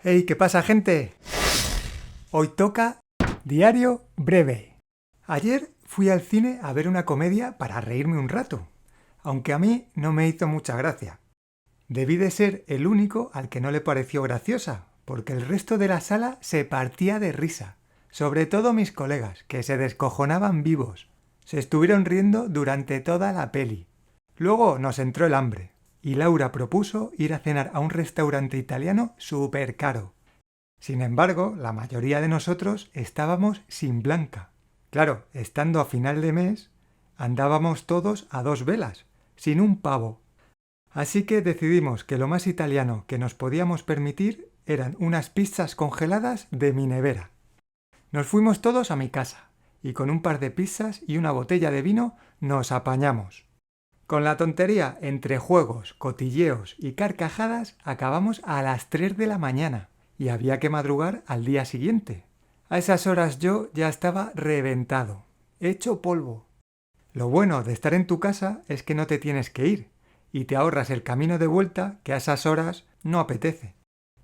Hey, ¿qué pasa, gente? Hoy toca Diario Breve. Ayer fui al cine a ver una comedia para reírme un rato, aunque a mí no me hizo mucha gracia. Debí de ser el único al que no le pareció graciosa, porque el resto de la sala se partía de risa, sobre todo mis colegas, que se descojonaban vivos. Se estuvieron riendo durante toda la peli. Luego nos entró el hambre, y Laura propuso ir a cenar a un restaurante italiano súper caro. Sin embargo, la mayoría de nosotros estábamos sin Blanca. Claro, estando a final de mes, andábamos todos a dos velas, sin un pavo. Así que decidimos que lo más italiano que nos podíamos permitir eran unas pizzas congeladas de mi nevera. Nos fuimos todos a mi casa, y con un par de pizzas y una botella de vino nos apañamos. Con la tontería entre juegos, cotilleos y carcajadas acabamos a las 3 de la mañana y había que madrugar al día siguiente. A esas horas yo ya estaba reventado, hecho polvo. Lo bueno de estar en tu casa es que no te tienes que ir y te ahorras el camino de vuelta que a esas horas no apetece.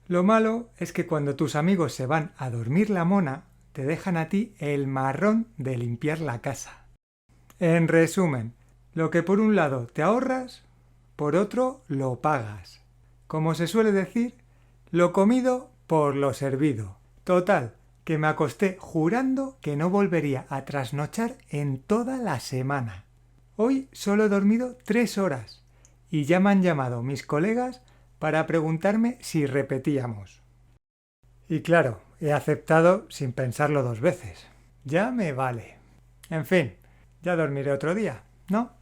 Lo malo es que cuando tus amigos se van a dormir la mona, te dejan a ti el marrón de limpiar la casa. En resumen, lo que por un lado te ahorras, por otro lo pagas. Como se suele decir, lo comido por lo servido. Total, que me acosté jurando que no volvería a trasnochar en toda la semana. Hoy solo he dormido 3 horas y ya me han llamado mis colegas para preguntarme si repetíamos. Y claro, he aceptado sin pensarlo 2 veces. Ya me vale. En fin, ya dormiré otro día, ¿no?